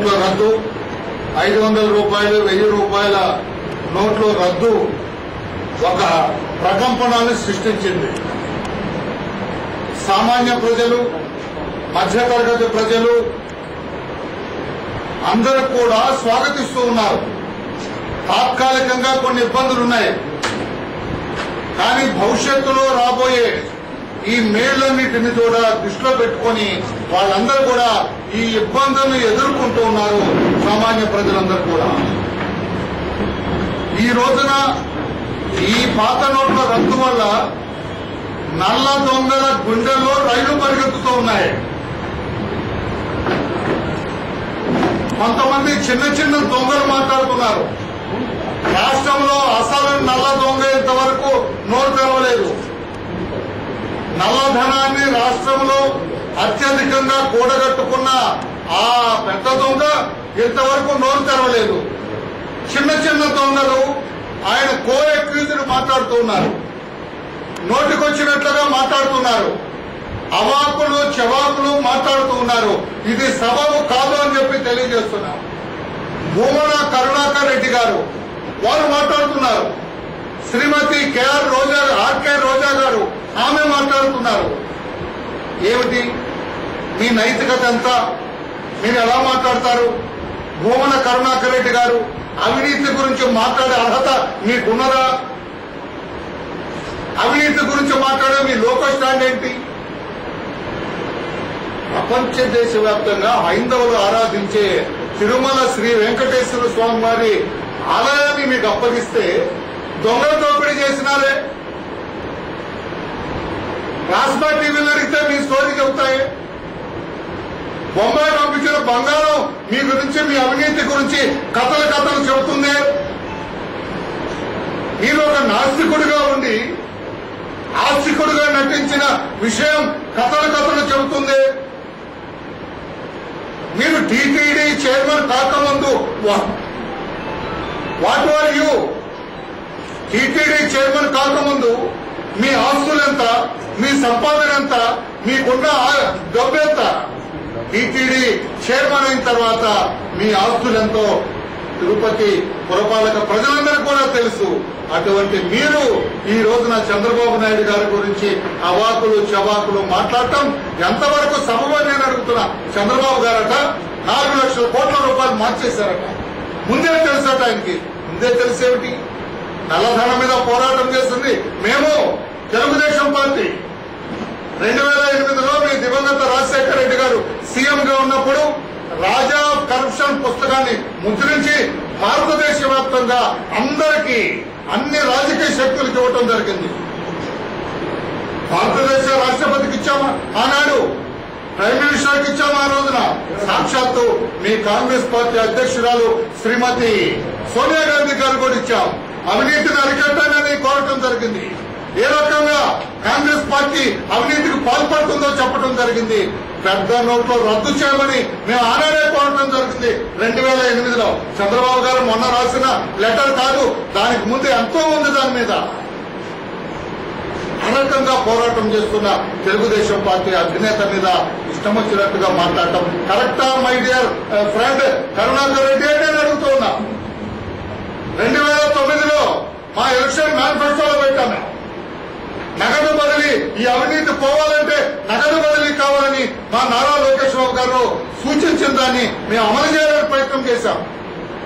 నోట్ల రద్దు, 500 రూపాయలు 1000 రూపాయల నోట్ల రద్దు ఒక ప్రకంపనను సృష్టించింది. సామాన్య ప్రజలు, మధ్యతరగతి ప్రజలు అందరూ కూడా స్వాగతిస్తూ ఉన్నారు. తాత్కాలికంగా కొన్ని ఇబ్బందులున్నాయి, కానీ భవిష్యత్తులో రాబోయే ఈ మేళ్లన్నింటినీ కూడా దృష్టిలో పెట్టుకుని వాళ్ళందరూ కూడా ఈ ఇబ్బందులను ఎదుర్కొంటూ ఉన్నారు. సామాన్య ప్రజలందరూ కూడా ఈ రోజున ఈ పాత నోట్ల రద్దు వల్ల నల్ల దొంగల గుండెల్లో రైలు పరిగెత్తుతూ ఉన్నాయి. కొంతమంది చిన్న చిన్న దొంగలు మాట్లాడుతున్నారు. రాష్ట్రంలో అసలు నల్ల దొంగ ఇంతవరకు నోరు తెరవలేదు. నల్లధనాన్ని రాష్ట్రంలో అత్యధికంగా కూడగట్టుకున్న ఆ పెద్ద దొంగ ఇంతవరకు నోరు తెరవలేదు. చిన్న చిన్న దొంగలు ఆయన కో అక్యూజ్డ్ మాట్లాడుతూ ఉన్నారు, నోటికొచ్చినట్లుగా మాట్లాడుతున్నారు, అవాకులు చెవాకులు మాట్లాడుతూ ఉన్నారు. ఇది సబబు కాదు అని చెప్పి తెలియజేస్తున్నాం. భూమన కరుణాకర్ రెడ్డి గారు వారు మాట్లాడుతున్నారు. శ్రీమతి ఆర్కే రోజా గారు ఆమె మాట్లాడుతున్నారు. ఏమిటి మీ నైతికత అంతా? మీరు ఎలా మాట్లాడతారు? భూమన కరుణాకర్ రెడ్డి గారు అవినీతి గురించి మాట్లాడే అర్హత మీకున్నదా? అవినీతి గురించి మాట్లాడే మీ లోకల్ స్టాండ్ ఏంటి? ప్రపంచ దేశవ్యాప్తంగా హైందవులు ఆరాధించే తిరుమల శ్రీ వెంకటేశ్వర స్వామి వారి ఆలయాన్ని మీకు అప్పగిస్తే దొంగల దోపిడీ చేసినారే. రాస్మా టీవీలో అడిగితే మీ స్టోరీ చెబుతాయి. బొంబాయి పంపించిన బంగారం మీ గురించి, మీ అవినీతి గురించి కథలు చెబుతుంది. మీరు ఒక నాస్తికుడిగా ఉండి ఆస్తికుడిగా నటించిన విషయం కథలు చెబుతుంది. మీరు టీటీడీ చైర్మన్ కాకముందు what are you? TTD chairman కాకముందు మీ ఆస్తులు ఎంత, మీ సంపాదన ఎంత, మీకున్న డబ్బు ఎంత? టీటీడీ చైర్మన్ అయిన తర్వాత మీ ఆస్తులెంతో తిరుపతి పురపాలక ప్రజలందరికీ కూడా తెలుసు. అటువంటి మీరు ఈ రోజున చంద్రబాబు నాయుడు గారి గురించి అవాకులు చవాకులు మాట్లాడటం ఎంతవరకు సబబని నేను అడుగుతున్నా. చంద్రబాబు గారట 4 లక్షల కోట్ల రూపాయలు మార్చేశారట. ముందే తెలుసట ఆయనకి. ముందే తెలిసేమిటి? నల్లధనం మీద పోరాటం చేస్తుంది మేము తెలుగుదేశం పార్టీ. 2008లో మీ దివంగత రాజశేఖర రెడ్డి గారు సీఎంగా ఉన్నప్పుడు రాజా ఆఫ్ కరప్షన్ పుస్తకాన్ని ముద్రించి భారతదేశ వ్యాప్తంగా అందరికీ అన్ని రాజకీయ శక్తులకు ఇవ్వటం జరిగింది. భారతదేశ రాష్ట్రపతికి ఇచ్చామా ఆనాడు, ప్రైమ్ మినిస్టర్కి ఇచ్చాము ఆ రోజున. సాక్షాత్తు మీ కాంగ్రెస్ పార్టీ అధ్యక్షురాలు శ్రీమతి సోనియా గాంధీ గారు కూడా ఇచ్చాం. అవినీతిని అరికట్టాలని కోరటం జరిగింది. ఏ రకంగా కాంగ్రెస్ పార్టీ అవినీతికి పాల్పడుతుందో చెప్పడం జరిగింది. పెద్ద నోట్లు రద్దు చేయమని మేము ఆనాడే కోరటం జరిగింది 2008లో. చంద్రబాబు గారు మొన్న రాసిన లెటర్ కాదు, దానికి ముందు ఎంతో ఉంది దాని మీద. అనర్కంగా పోరాటం చేస్తున్న తెలుగుదేశం పార్టీ అధినేత మీద ఇష్టం వచ్చినట్టుగా మాట్లాడటం కరెక్టా my dear friend Karunakar Reddy అని నేను అడుగుతూ ఉన్నా. 2009లో మా ఎలక్షన్ మేనిఫెస్టోలో పెట్టాము. నగదు బదిలీ, ఈ అవినీతి పోవాలంటే నగదు బదిలీ కావాలని మా నారా లోకేష్ బాబు గారు సూచించిన దాన్ని మేము అమలు చేయాలని ప్రయత్నం చేశాం.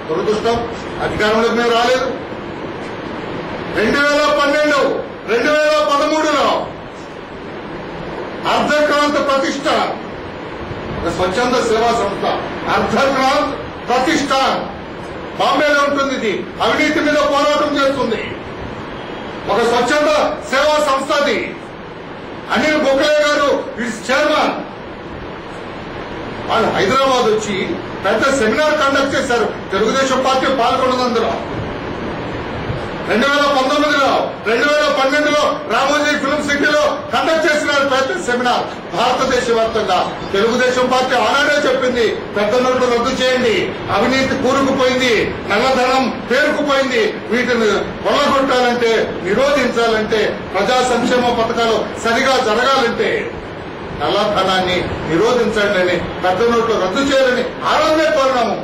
దురదృష్టం అధికారంలోకి మేము రాలేదు. 2012, 2013లో అర్ధక్రాంత్ ప్రతిష్ట, స్వచ్ఛంద సేవా సంస్థ అర్ధక్రాంత్ ప్రతిష్ట బాంబేలో ఉంటుంది. ఇది అవినీతి మీద పోరాటం చేస్తుంది. ఒక స్వచ్ఛంద సేవా సంస్థ అది. అనిల్ బొక్కలే గారు ఇట్స్ చైర్మన్. వాళ్ళు హైదరాబాద్ వచ్చి పెద్ద సెమినార్ కండక్ట్ చేశారు. తెలుగుదేశం పార్టీ పాల్గొన్నదందులో 2019లో 2012లో రామోజీ ఫిల్మ్ సిటీలో కండక్ట్ చేసిన పెద్ద సెమినార్ భారతదేశ వ్యాప్తంగా. తెలుగుదేశం పార్టీ ఆనాడే చెప్పింది పెద్ద నోట్లు రద్దు చేయండి, అవినీతి కూరుకుపోయింది, నల్లధనం పేరుకుపోయింది, వీటిని కొల్లగొట్టాలంటే నిరోధించాలంటే ప్రజా సంక్షేమ పథకాలు సరిగా జరగాలంటే నల్లధనాన్ని నిరోధించండి అని, పెద్ద నోట్లు రద్దు చేయాలని ఆరోగ్య కోరినాము.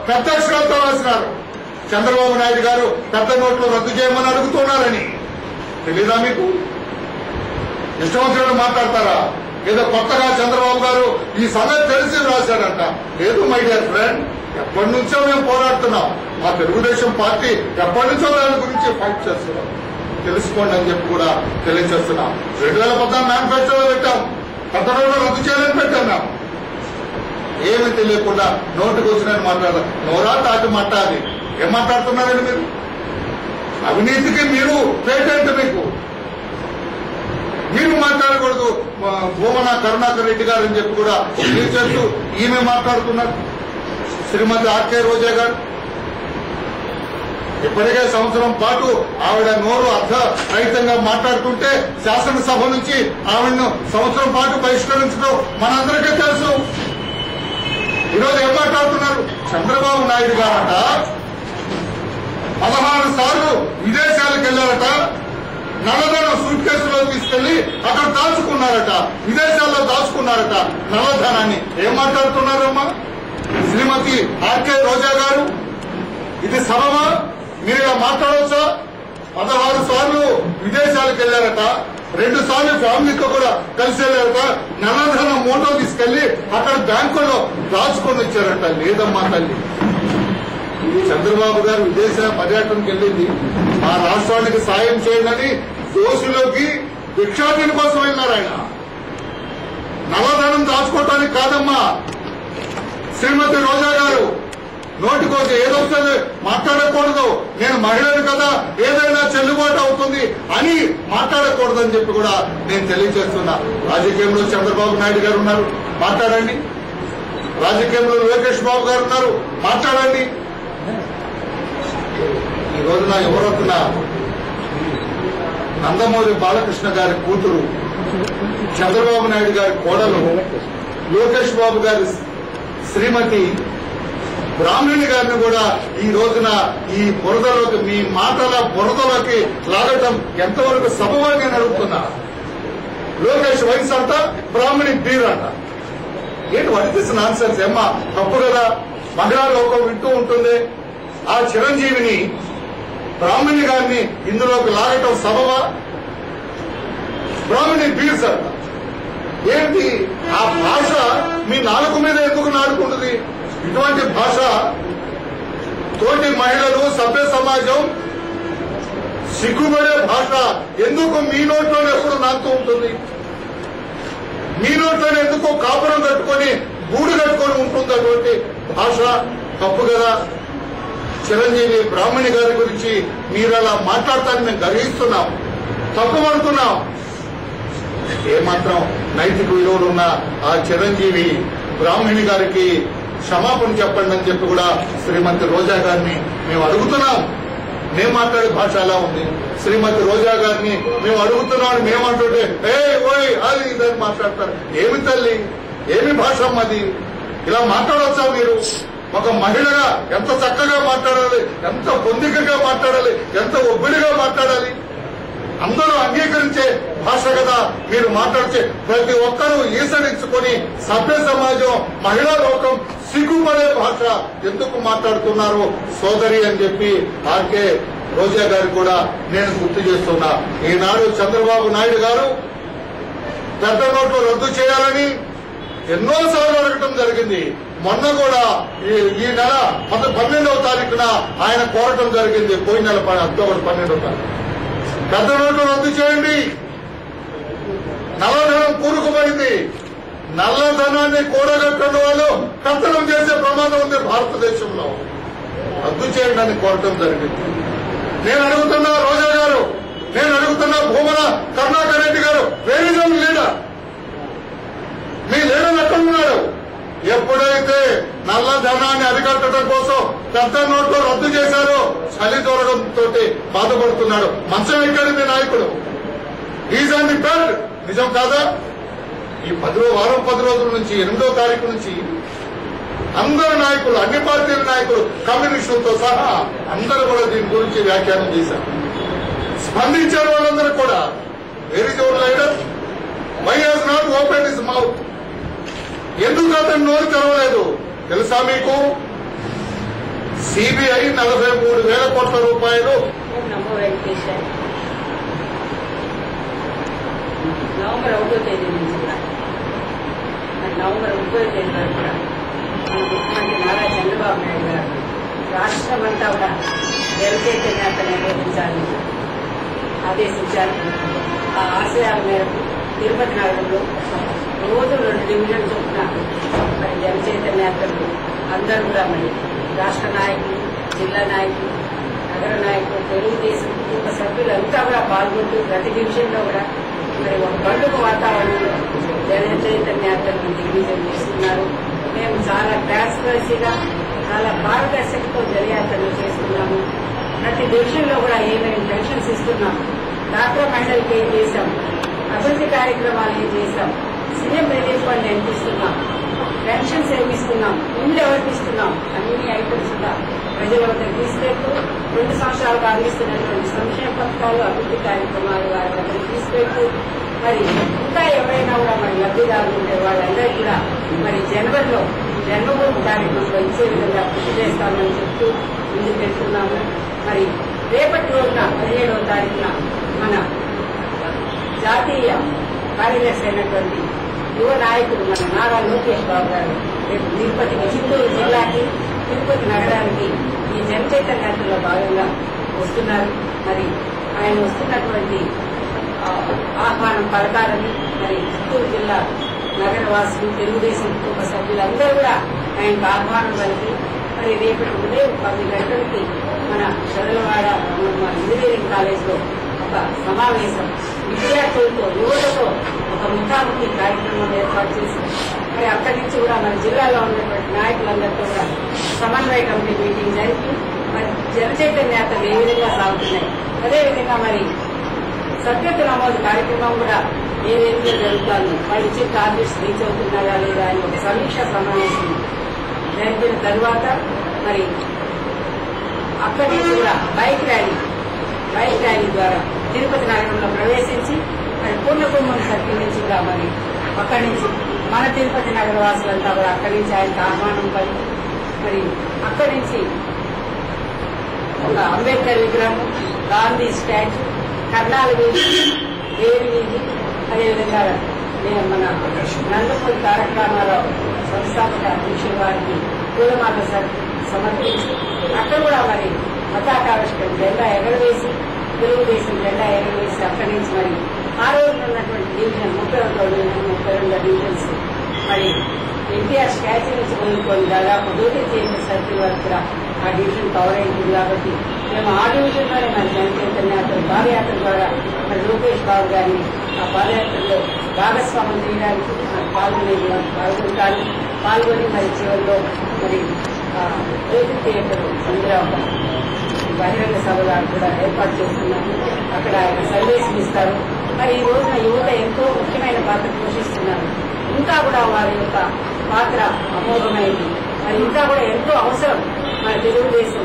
పెద్ద అక్షరాలతో రాసినారు. చంద్రబాబు నాయుడు గారు పెద్ద నోట్లు రద్దు చేయమని అడుగుతున్నారని. తెలీదా మీకు? ఇష్టం వచ్చినట్టు మాట్లాడతారా? ఏదో కొత్తగా చంద్రబాబు గారు ఈ సంగతి తెలిసి రాశాడంట. లేదు మై డియర్ ఫ్రెండ్, ఎప్పటి నుంచో మేము పోరాడుతున్నాం. మా తెలుగుదేశం పార్టీ ఎప్పటి నుంచో దాని గురించి ఫైట్ చేస్తున్నాం. తెలుసుకోండి అని చెప్పి కూడా తెలియజేస్తున్నాం. 2014 మేనిఫెస్టోలో పెట్టాం, పెద్ద నోట్లు రద్దు చేయాలని పెట్టాం. మేము ఏమి తెలియకుండా నోటుకు వచ్చినట్టు మాట్లాడాలి. నోరా తాటి మాట్లాడాలి. ఏం మాట్లాడుతున్నారండి మీరు? అవినీతికి మీరు పేటెంట్. మీరు మాట్లాడకూడదు. భూమన కరుణాకర్ రెడ్డి గారు అని చెప్పి కూడా మీరు చేస్తూ ఈమె మాట్లాడుతున్నారు. శ్రీమతి ఆర్కే రోజా గారు ఇప్పటికే సంవత్సరం పాటు ఆవిడ నోరు అర్ధరహితంగా మాట్లాడుతుంటే శాసనసభ నుంచి ఆవిడను సంవత్సరం పాటు బహిష్కరించడం మనందరికీ తెలుసు. ఈరోజు ఏం మాట్లాడుతున్నారు? చంద్రబాబు నాయుడు గారట 16 సార్లు విదేశాలకు వెళ్లారట. నల్లధనం సూట్ కేసులో తీసుకెళ్లి అక్కడ దాచుకున్నారట. విదేశాల్లో దాచుకున్నారట నల్లధనాన్ని. ఏం మాట్లాడుతున్నారమ్మా శ్రీమతి ఆర్కే రోజా గారు? ఇది సభమా? మీరు ఇలా మాట్లాడవచ్చా? 16 సార్లు విదేశాలకు వెళ్లారట. 2 సార్లు ఫ్యామిలీతో కూడా కలిసి వెళ్లారట. నల్లధనం మూటో తీసుకెళ్లి అక్కడ బ్యాంకుల్లో దాచుకొని వచ్చారట. లేదమ్మా తల్లి, చంద్రబాబు గారు విదేశ పర్యటనకు వెళ్ళింది ఆ రాష్ట్రానికి సాయం చేయాలని దోషులోకి భిక్షాటన కోసం వెళ్ళారు. ఆయన నల్లధనం దాచుకోవటానికి కాదమ్మా. శ్రీమతి రోజా గారు నోటికోసం ఏదొస్తుంది మాట్లాడకూడదు. నేను మహిళను కదా, ఏదైనా చెల్లుబాటు అవుతుంది అని మాట్లాడకూడదని చెప్పి కూడా నేను తెలియజేస్తున్నా. రాజకీయంలో చంద్రబాబు నాయుడు గారు ఉన్నారు, మాట్లాడండి. రాజకీయంలో లోకేష్ బాబు గారు ఉన్నారు, మాట్లాడండి. ఈ రోజున ఎవరొస్తున్నా నందమూరి బాలకృష్ణ గారి కూతురు, చంద్రబాబు నాయుడు గారి కోడలు, లోకేష్ బాబు గారి శ్రీమతి బ్రాహ్మణి గారిని కూడా ఈ రోజున ఈ బురదలోకి, మీ మాటల బురదలోకి లాగటం ఎంతవరకు సబబని నేను అడుగుతున్నా. లోకేష్ వయసు అంట, బ్రాహ్మణి బీర్ అంట. ఏంటి వాటి నాన్ సెన్స్? ఏమ్మా తప్పు కదా. మహిళా లోకం వింటూ ఉంటుంది. ఆ చిరంజీవిని బ్రాహ్మణి గారిని ఇందులోకి లాగటం సబబా? బ్రాహ్మణి బీర్స్ అంట. ఏంటి ఆ భాష మీ నాలుగు మీద ఎందుకు నాడుకుంటుంది? ఇటువంటి భాష తోటి మహిళలు, సభ్య సమాజం సిగ్గుపడే భాష ఎందుకు మీ నోట్లోనే ఎప్పుడు నాకుతూ ఉంటుంది? మీ నోట్లోనే ఎందుకు కాపురం కట్టుకొని గూడు కట్టుకొని ఉంటుంది? అటువంటి భాష తప్పు కదా. చిరంజీవి బ్రాహ్మణి గారి గురించి మీరు అలా మాట్లాడతారని మేము గర్హిస్తున్నాం, తప్పుపడుతున్నాం. ఏమాత్రం నైతిక విలువలు ఉన్న ఆ చిరంజీవి బ్రాహ్మణి గారికి క్షమాపణ చెప్పండి అని చెప్పి కూడా శ్రీమతి రోజా గారిని మేము అడుగుతున్నాం. మేము మాట్లాడే భాష ఎలా ఉంది? శ్రీమతి రోజా గారిని మేము అడుగుతున్నాం. మేమంటుంటే ఓయ్ అది ఇదని మాట్లాడతారు. ఏమి తల్లి, ఏమి భాష అది? ఇలా మాట్లాడవచ్చా మీరు? ఒక మహిళగా ఎంత చక్కగా మాట్లాడాలి, ఎంత పొందికగా మాట్లాడాలి, ఎంత ఒబ్బిడిగా మాట్లాడాలి. అందరూ అంగీకరించే భాష కదా మీరు మాట్లాడితే. ప్రతి ఒక్కరూ ఈసడించుకొని సభ్య సమాజం, మహిళా లోకం సిగ్గుపడే భాష ఎందుకు మాట్లాడుతున్నారు సోదరి అని చెప్పి ఆర్కే రోజా గారు కూడా నేను గుర్తు చేస్తున్నా. ఈనాడు చంద్రబాబు నాయుడు గారు పెద్ద నోట్లు రద్దు చేయాలని ఎన్నోసార్లు అడగటం జరిగింది. మొన్న కూడా ఈ నెల 12వ తారీఖున ఆయన కోరటం జరిగింది. పోయిన నెల అక్టోబర్ 12వ తారీఖు పెద్ద నోట్లు రద్దు చేయండి. నల్లధనం కూరుకుపోయింది. నల్లధనాన్ని కూడగట్టిన వాళ్ళు కత్తనం చేసే ప్రమాదం ఉంది భారతదేశంలో. రద్దు చేయండి అని కోరటం జరిగింది. నేను అడుగుతున్నా రోజా గారు, నేను అడుగుతున్నా భూమన కరుణాకర్ రెడ్డి గారు, wear is your leader? Me leader ఎక్కడున్నాడు? ఎప్పుడైతే నల్లధనాన్ని అరికట్టడం కోసం పెద్ద నోట్లు రద్దు చేశారో చలి దూరడంతో బాధపడుతున్నాడు. మంచం ఎక్కడి మీ నాయకుడు? Is on the bed. నిజం కాదా? ఈ 10 రోజుల నుంచి 8వ తారీఖు నుంచి అందరు నాయకులు, అన్ని పార్టీల నాయకులు, కమ్యూనిస్టులతో సహా అందరూ కూడా దీని గురించి వ్యాఖ్యానం చేశారు, స్పందించారు. వాళ్ళందరూ కూడా where is your leader? Why has not open his mouth? ఎందుకు అతను నోరు తెరవలేదు తెలుసా మీకు? సిబిఐ 43,000 కోట్ల రూపాయలు. నమో వెంకటేశ. నవంబర్ 1వ తేదీ నుంచి కూడా నవంబర్ 30వ తేదీ వరకు కూడా ముఖ్యమంత్రి నారా చంద్రబాబు నాయుడు గారు రాష్ట్రం అంతా కూడా జనచైతన్య యాత్ర నిర్వహించాలని ఆదేశించారు. ఆ ఆశయాల మేరకు తిరుపతి నగరంలో రోజు 2 డివిజన్ చొప్పున మరి జనచైతన్య యాత్రలు అందరూ కూడా మరి రాష్ట్ర నాయకులు, జిల్లా నాయకులు, నగర నాయకులు, తెలుగుదేశం కుటుంబ సభ్యులంతా కూడా పాల్గొంటూ ప్రతి డివిజన్లో కూడా మరి ఒక పండుగ వాతావరణంలో జనచైతన్య యాత్రను దిగ్విజయం చేస్తున్నారు. మేము చాలా ట్రాన్స్పరెన్సీగా చాలా పారదర్శకతో జనయాత్రలు చేస్తున్నాము. ప్రతి డివిజన్లో కూడా ఏమేమి పెన్షన్స్ ఇస్తున్నాం, డాక్టర్ మండలికి ఏం చేశాం, అభివృద్ధి కార్యక్రమాలు ఏం చేశాం, సీఎం రిలీఫ్ ఫండ్ ఎంత ఇస్తున్నాం, పెన్షన్స్ ఏమిస్తున్నాం, ఇండ్లు ఎవరికి ఇస్తున్నాం, అన్ని ఐటమ్స్ కూడా ప్రజల వద్దకు తీసుకెళ్తూ 2 సంవత్సరాలుగా అందిస్తున్నటువంటి సంక్షేమ పథకాలు, అభివృద్ధి కార్యక్రమాలు వారి వద్దకు తీసుకెళ్తూ మరి ఇంకా ఎవరైనా కూడా మరి లబ్ధిదారులు ఉంటే వాళ్ళందరికీ కూడా మరి జనవరిలో జన్మభూమి కార్యక్రమంలో ఇచ్చే విధంగా కృషి చేస్తామని చెప్తూ ముందుకు వెళ్తున్నాము. మరి రేపటి రోజున 17వ తారీఖున మన జాతీయ కార్యదర్శి అయినటువంటి యువ నాయకుడు మన నారా లోకేష్ బాబు గారు రేపు తిరుపతికి, చిత్తూరు జిల్లాకి, తిరుపతి నగరానికి ఈ జనచైతన్య యాత్రలో భాగంగా వస్తున్నారు. మరి ఆయన వస్తున్నటువంటి ఆహ్వానం పలకాలని మరి చిత్తూరు జిల్లా నగరవాసులు, తెలుగుదేశం కుటుంబ సభ్యులందరూ కూడా ఆయనకు ఆహ్వానం పలికి మరి రేపటి ఉదయం 10 గంటలకి మన చదలవాడ ఇంజనీరింగ్ కాలేజ్లో ఒక సమావేశం విద్యార్థులతో, యువతతో ఒక ముఖాముఖి కార్యక్రమం ఏర్పాటు చేసి మరి అక్కడి నుంచి కూడా మన జిల్లాలో ఉన్నటువంటి నాయకులందరితో కూడా సమన్వయ కమిటీ మీటింగ్ జరిపి మరి జనచైతన్య యాత్రలు ఏ విధంగా సాగుతున్నాయి, అదేవిధంగా మరి సభ్యత్వ నమోదు కార్యక్రమం కూడా ఏ రేంజ్లో జరుగుతుంది, వాళ్ళు ఇచ్చే టార్గెట్స్ రీచ్ అవుతున్నారా లేదా అని ఒక సమీక్షా సమావేశం జరిపిన తర్వాత మరి అక్కడి నుంచి కూడా బైక్ ర్యాలీ ద్వారా తిరుపతి నగరంలో ప్రవేశించి మరి పూర్ణకుంభం సర్కిల్ నుంచి కూడా మరి అక్కడి నుంచి మన తిరుపతి నగర వాసులంతా కూడా అక్కడి నుంచి ఆయనకు ఆహ్వానం పలి మరి అక్కడి నుంచి ఒక అంబేద్కర్ విగ్రహం, గాంధీ స్టాచ్యూ, కర్ణాల వీధి, వేరు వీధి, అదేవిధంగా మన నందమూరి తారక రామారావు సంస్థాపక అధ్యక్షుల వారికి పూలమాల సమర్పించి అక్కడ కూడా మరి పతాకావిష్కరణ జెండా ఎగరవేసి, తెలుగుదేశం జెండా ఎగరవేసి అక్కడి నుంచి మరి ఆ రోజున ఉన్నటువంటి డివిజన్ 32 డివిజన్స్ మరి ఎన్టీఆర్ స్టాచ్యూ నుంచి మొదలుకొని దాదాపు డ్యూటీ సర్కిల్ వరకు కూడా ఆ డివిజన్ కవర్ అయింది. కాబట్టి మేము ఆ డివిజన్లోనే మరి జనచైతన్య యాత్ర పాదయాత్ర ద్వారా మరి లోకేష్ బాబు గారిని ఆ పాదయాత్రలో భాగస్వామ్యం చేయడానికి పాల్గొని మరి చివరిలో మరి జ్యోతి థియేటర్ అందులో బహిరంగ సభగా కూడా ఏర్పాటు చేస్తున్నాము. అక్కడ ఆయన సందేశం ఇస్తారు. మరి ఈ రోజున యువత ఎంతో ముఖ్యమైన పాత్ర పోషిస్తున్నారు. ఇంకా కూడా వారి యొక్క పాత్ర అమోఘమైంది. మరి ఇంకా కూడా ఎంతో అవసరం మన తెలుగుదేశం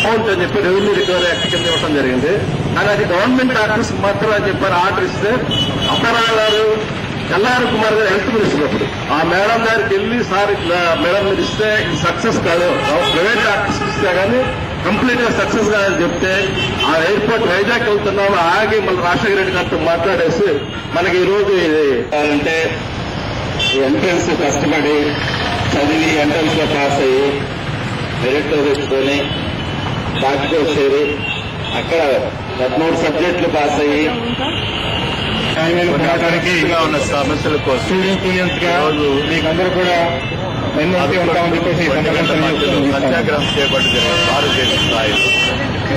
అమౌంట్ అని చెప్పి రెవెన్యూ రికవరీ యాక్ట్ కింద ఇవ్వడం జరిగింది. కానీ అది గవర్నమెంట్ ఆర్డర్స్ మాత్రం అని చెప్పారు. ఆర్డర్ ఇస్తే అప్పరావు గారు, కల్లారు కుమార్ గారు హెల్త్ మినిస్టర్ అప్పుడు ఆ మేడం గారికి వెళ్ళి సార్ ఇట్లా మేడం మీరు ఇస్తే ఇది సక్సెస్ కాదు, ప్రైవేట్ ఆర్డర్స్ ఇస్తే కానీ కంప్లీట్ గా సక్సెస్ కాదని చెప్తే ఆ ఎయిర్పోర్ట్ వైజాగ్ వెళ్తున్నాము ఆగి మన రాజశేఖర రెడ్డి గారితో మాట్లాడేసి మనకి ఈ రోజు అంటే ఎంట్రన్స్ కష్టపడి చదివి ఎంట్రన్స్ లో పాస్ అయ్యి మెరిట్ లో తెచ్చుకొని డాక్టర్ చేరి అక్కడ 13 సబ్జెక్టులు పాస్ అయ్యి ఉన్న సమస్యల కోసం స్టూడెంట్ యూనియన్స్ గా మీకందరూ కూడా ఉంటామని చెప్పేసి సత్యాగ్రహం చేపట్టి ఆరోగ్య స్థాయిలో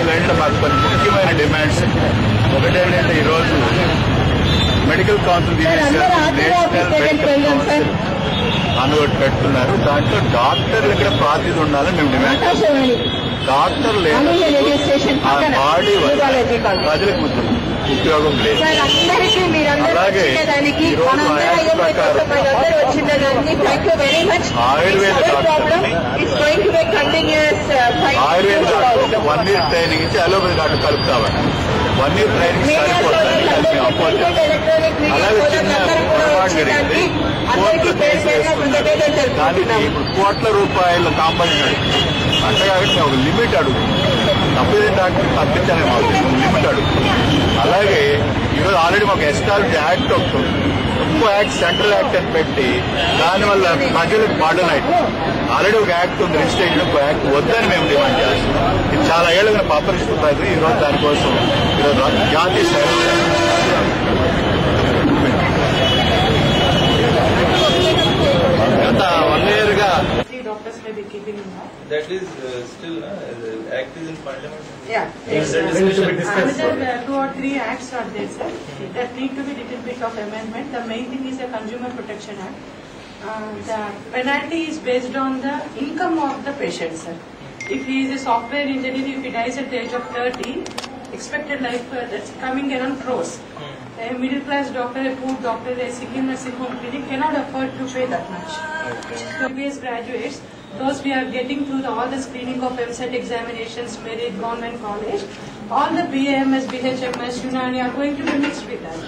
ఇలాంటి మాకు కొన్ని ముఖ్యమైన డిమాండ్స్. ఒకటేంటంటే ఈరోజు మెడికల్ కౌన్సిల్ అనుగోటు పెడుతున్నారు. దాంట్లో డాక్టర్లు ఇక్కడ ప్రాతినిధ్యం ఉండాలని మేము డిమాండ్ చేస్తున్నాం. డాక్టర్ లేదు, ఆ బాడీ ప్రజలకు ఉపయోగం లేదు. అలాగే ఈరోజు యాక్ట్ ప్రకారం ఆయుర్వేద డాక్టర్ 1 year ట్రైనింగ్ ఇచ్చి అలోపతి డాక్టర్ కలుపుతామని 1 year ట్రైనింగ్ సరిపోతుంది. అలాగే చిన్న పొరపాటు జరిగింది, కోర్టులో కేసు వేసుకున్నారు. దానికి ఇప్పుడు కోట్ల రూపాయల కాంపౌండ్ అంటే కాబట్టి ఒక లిమిట్ అడుగుతుంది. తప్పేది డాక్టర్ తప్పించానే మాకు లిమిట్ అడుగుతుంది. అలాగే ఈరోజు ఆల్రెడీ మాకు ఎస్టాబ్లిష్ యాక్ట్ వస్తుంది, ఇంకో యాక్ట్ సెంట్రల్ యాక్ట్ అని పెట్టి దానివల్ల ప్రజలకు బర్డెన్ అవుతుంది. ఆల్రెడీ ఒక యాక్ట్ ఉంది రిజిస్ట్రేషన్, ఒక యాక్ట్ వద్దని మేము డిమాండ్ చేస్తున్నాం. ఇది చాలా ఏళ్ళుగా పాపరిస్తుంది. ఈరోజు దానికోసం ఈరోజు జాతీయ స్థాయిలో గత 1 year గా doctors may be keeping in mind. That is still the act is in parliament. Yeah. Another 2 or 3 acts are there, sir. That need to be little bit of amendment. The main thing is the Consumer Protection Act. The penalty is based on the income of the patient, sir. If he is a software engineer, if he dies at the age of 30, expected life that's coming around crores. A middle class doctor, a poor doctor, a sick in a sick home clinic cannot afford to pay that much. So BS graduates, those we are getting through all the screening of MSET examinations, merit, government college, all the BAMS, BHMS, Unani are going to be mixed with that.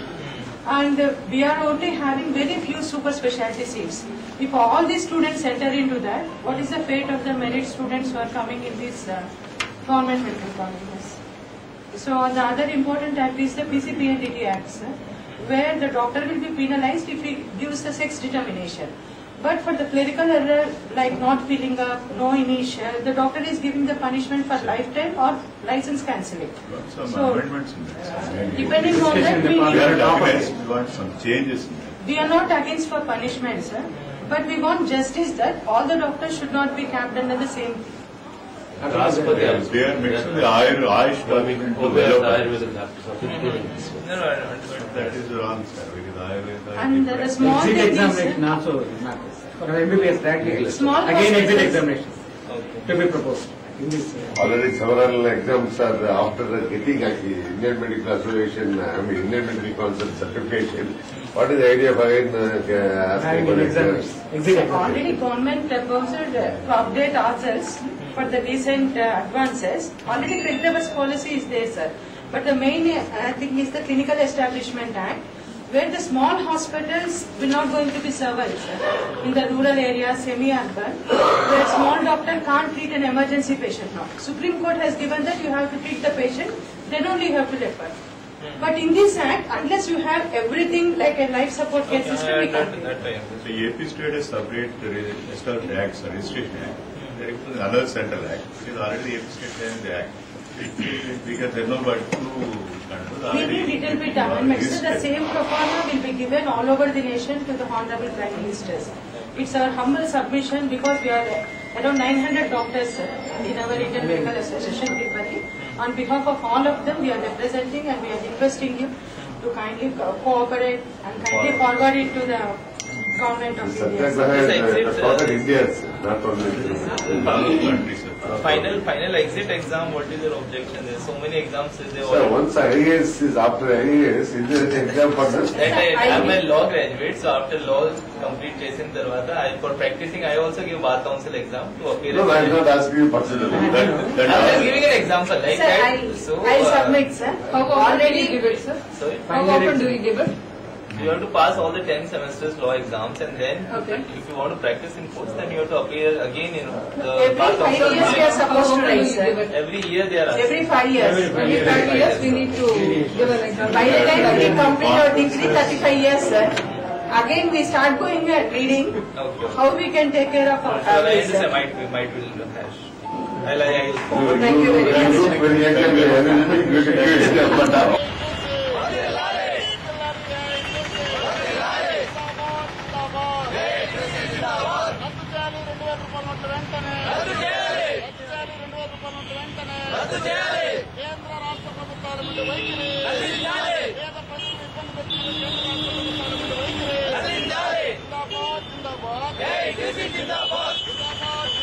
And we are only having very few super specialty seats. If all these students enter into that, what is the fate of the merit students who are coming in these government medical colleges? So the other important act is the PCPNDT Act, sir, where the doctor will be penalized if he gives the sex determination. But for the clerical error, like not filling up, no initial, the doctor is giving the punishment for lifetime or license cancelling. some amendments in that. Depending on that, We want some changes in that. we are not against for punishment, sir, but we want justice that all the doctors should not be capped under the same thing. They are mixing the Ayush document to develop. No, That is wrong, sir. Because Ayurveda. And the small Exit thing is, examination also not this. For MBBS track, Small again exit hospitals- examination to be proposed in this. Already several exams are after getting Indian Medical Association, Indian Medical Council certification. What is the idea of again asking for exams? Exit already government proposed to update ourselves for the recent advances. Already creditors policy is there, sir. But the main thing is the Clinical Establishment Act, where the small hospitals will not going to be survived, sir. In the rural areas, semi-urban, where small doctor can't treat an emergency patient now. Supreme Court has given that you have to treat the patient, then only you have to refer. But in this act, unless you have everything like a life support care system, we can't do it. So AP state has separate established acts, registration act. There is another central act. It is already AP state has the act. Because there is no but to We need little bit amendments. So the same proforma will be given all over the nation to the Honorable Prime Minister. It's our humble submission because we are around 900 doctors in our Indian Medical Association, Tirupati. On behalf of all of them, we are representing and we are requesting you to kindly cooperate and kindly forward it to the government of India. Satyagraha is for Indians, not only countries. Final exit exam. What is your objection? There are so many exams. Sir, once IAS is after IAS, is there an exam for that? I am a law graduate, so after law complete చేసిన తర్వాత for practicing I also give bar council exam to appear. No, I am not asking you personally. I am just giving an example like Sir, that. I submit, sir. How often Already do you give it, sir? Sorry? How often do you give it? You have to pass all the 10 semesters law exams, and then Okay. if you want to practice in course, then you have to appear again in the Every bar 5 council. years we are supposed to How often do write, you give sir. it? Every year they are asking. Every 5 years. Every 5 years we need to give an exam. By the time we complete our degree, 35 years, sir. Again we start going and reading. Okay. How we can take care of our So I families, just sir. might will hash. I'll Thank you very When much. you when you exam, you should give exam, but కేంద్ర రాష్ట్ర ప్రభుత్వాల మీద వైఖరి పేద ప్రజలను ఇబ్బంది పెట్టుకున్న కేంద్ర రాష్ట్ర ప్రభుత్వాల మీద వైఖరి జిందాబాద్ జిందాబాద్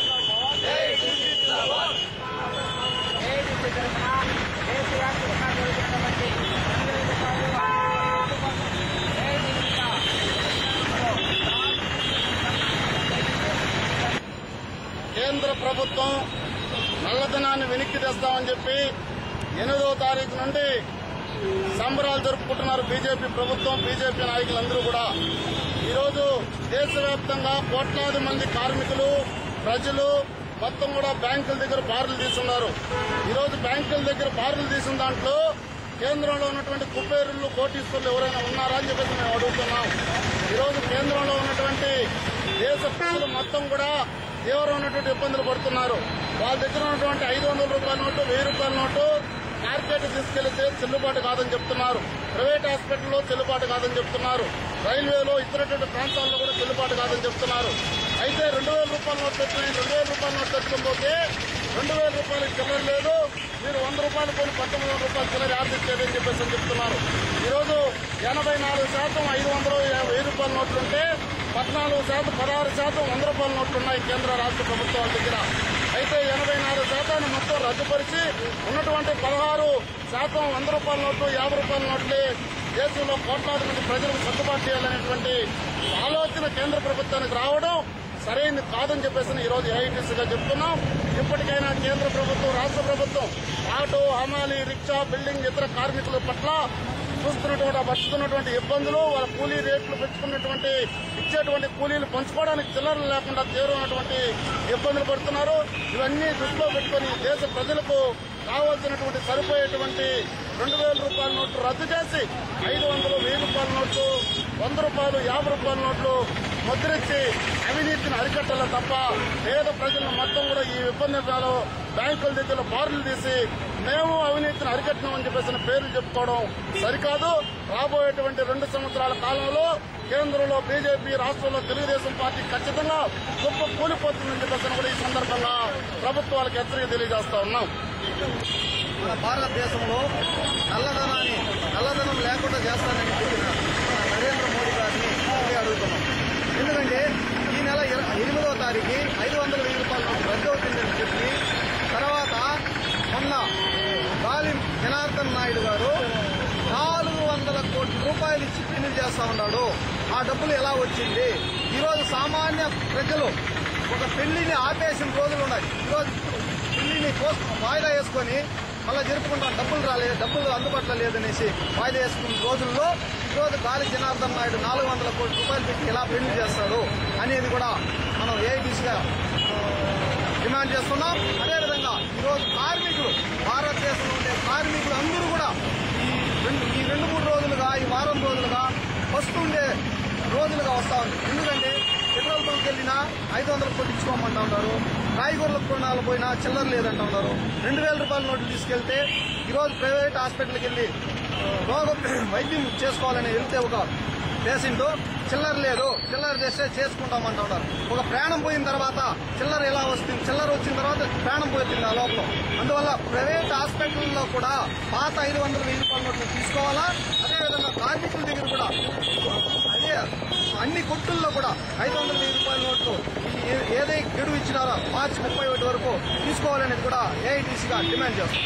కేంద్ర ప్రభుత్వం నల్లధనాన్ని వెనక్కి తెస్తామని చెప్పి 8వ తారీఖు నుండి సంబరాలు జరుపుకుంటున్నారు బీజేపీ ప్రభుత్వం, బీజేపీ నాయకులందరూ కూడా. ఈరోజు దేశవ్యాప్తంగా కోట్లాది మంది కార్మికులు, ప్రజలు మొత్తం కూడా బ్యాంకుల దగ్గర బారులు తీసున్నారు. ఈరోజు బ్యాంకుల దగ్గర బారులు తీసిన దాంట్లో కేంద్రంలో ఉన్నటువంటి కుబేరులు, కోటీశ్వరులు ఎవరైనా ఉన్నారా అని చెప్పేసి మేము అడుగుతున్నాం. ఈరోజు కేంద్రంలో ఉన్నటువంటి దేశ ప్రజలు మొత్తం కూడా తీవ్రమైనటువంటి ఇబ్బందులు పడుతున్నారు. వాళ్ళ దగ్గర ఉన్నటువంటి 500 రూపాయల నోటు, 1000 రూపాయల నోటు మార్కెట్ తీసుకెళ్లితే చెల్లుబాటు కాదని చెప్తున్నారు. ప్రైవేట్ హాస్పిటల్లో చెల్లుబాటు కాదని చెప్తున్నారు. రైల్వేలో ఇతరటువంటి ప్రాంతాల్లో కూడా చెల్లుబాటు కాదని చెప్తున్నారు. అయితే 2000 రూపాయల నోట్లు వచ్చినాయి. 2000 రూపాయల నోట్లు తెచ్చుకోకపోతే 2000 రూపాయలకు చిల్లర లేదు, మీరు 100 రూపాయలు కొని 1900 రూపాయలు చిల్లర యాడ్ ఇచ్చేదని చెప్పేసి చెప్తున్నారు. ఈరోజు 84% 500, 1000 రూపాయల నోట్లుంటే 14%, 16% 100 రూపాయల నోట్లున్నాయి కేంద్ర రాష్ట్ర ప్రభుత్వాల దగ్గర. అయితే 84% మొత్తం రద్దుపరిచి ఉన్నటువంటి 16% 100 రూపాయల నోట్లు, 50 రూపాయల నోట్లే దేశంలో కోట్లాది మంది ప్రజలకు సర్దుబాటు చేయాలనేటువంటి ఆలోచన కేంద్ర ప్రభుత్వానికి రావడం సరైనది కాదని చెప్పేసి ఈ రోజు ఏఐటీసీగా చెప్తున్నాం. ఇప్పటికైనా కేంద్ర ప్రభుత్వం, రాష్ట్ర ప్రభుత్వం ఆటో, హమాలీ, రిక్షా, బిల్డింగ్ ఇతర కార్మికుల పట్ల పడుతున్నటువంటి ఇబ్బందులు, వాళ్ళ కూలీ రేట్లు పెంచుకున్నటువంటి ఇచ్చేటువంటి కూలీలు పంచుకోవడానికి చిల్లరలు లేకుండా తీవ్రమైనటువంటి ఇబ్బందులు పడుతున్నారు. ఇవన్నీ దృష్టిలో పెట్టుకుని దేశ ప్రజలకు కావాల్సినటువంటి సరిపోయేటువంటి 2000 రూపాయల నోట్లు రద్దు చేసి 500, 1000 రూపాయల నోట్లు, 100 రూపాయలు, 50 రూపాయల నోట్లు ముద్రించి అవినీతిని అరికట్టాలి తప్ప పేద ప్రజలను మొత్తం కూడా ఈ ఇబ్బందులు బ్యాంకుల దగ్గర బారులు తీసి మేము అవినీతిని అరికట్టినామని చెప్పేసిన పేర్లు చెప్పుకోవడం సరికాదు. రాబోయేటువంటి 2 సంవత్సరాల కాలంలో కేంద్రంలో బీజేపీ, రాష్ట్రంలో తెలుగుదేశం పార్టీ ఖచ్చితంగా గొప్ప కూలిపోతుందని చెప్పేసి కూడా ఈ సందర్భంగా ప్రభుత్వాలకు హెచ్చరిక తెలియజేస్తా ఉన్నాం. మన భారతదేశంలో నల్లధనం లేకుండా చేస్తానని చెప్పిన నరేంద్ర మోడీ గారిని అడుగుతున్నాం. ఎందుకంటే ఈ నెల 8వ తారీఖు 500, 1000 రూపాయలు రద్దు అవుతుందని చెప్పి తర్వాత మొన్న గాలి జనార్దన్ నాయుడు గారు 400 కోట్ల రూపాయలు ఇచ్చి పెళ్లి చేస్తా ఉన్నాడు. ఆ డబ్బులు ఎలా వచ్చింది? ఈరోజు సామాన్య ప్రజలు ఒక పెళ్లిని ఆపేసిన రోజులు ఉన్నాయి. ఈరోజు పెళ్లిని వాయిదా వేసుకొని మళ్ళా జరుపుకుంటాం, డబ్బులు అందుబాటులో లేదనేసి వాయిదా వేసుకున్న రోజుల్లో ఈరోజు గాలి జనార్దన్ నాయుడు 400 కోట్ల రూపాయలు పెట్టి ఎలా పెళ్లి చేస్తారు అనేది కూడా మనం ఏఐటీసీగా డిమాండ్ చేస్తున్నాం. అదేవిధంగా ఈరోజు కార్మికులు, భారతదేశంలో ఉండే కార్మికులు అందరూ కూడా ఈ 2-3 రోజులుగా, ఈ వారం రోజులుగా వస్తుండే రోజులుగా వస్తా ఉంది. ఎందుకంటే పెట్రోల్ బంక్ వెళ్ళినా 500 కొట్టించుకోమంటా ఉన్నారు. కాయగూరల కొనాలు పోయినా చిల్లర లేదంటా ఉన్నారు. 2000 రూపాయల నోట్లు తీసుకెళ్తే ఈరోజు ప్రైవేట్ హాస్పిటల్కి వెళ్ళి వైద్యం చేసుకోవాలని వెళ్తే ఒక పేషెంట్ చిల్లర లేదు, చిల్లర చేస్తే చేసుకుంటామంటా ఉన్నారు. ఒక ప్రాణం పోయిన తర్వాత చిల్లర ఎలా వస్తుంది? చిల్లర వచ్చిన తర్వాత ప్రాణం పోతుంది ఆ లోపల. అందువల్ల ప్రైవేట్ హాస్పిటల్లో కూడా పాత 500, 1000 రూపాయల నోట్లు తీసుకోవాలా. అదేవిధంగా కార్మికుల దగ్గర కూడా అదే అన్ని కొట్టుల్లో కూడా 500, 1000 రూపాయల నోట్లు ఏదైతే గడువు ఇచ్చినారో మార్చి 31 వరకు తీసుకోవాలనేది కూడా ఏఐటీసీగా డిమాండ్ చేస్తాం.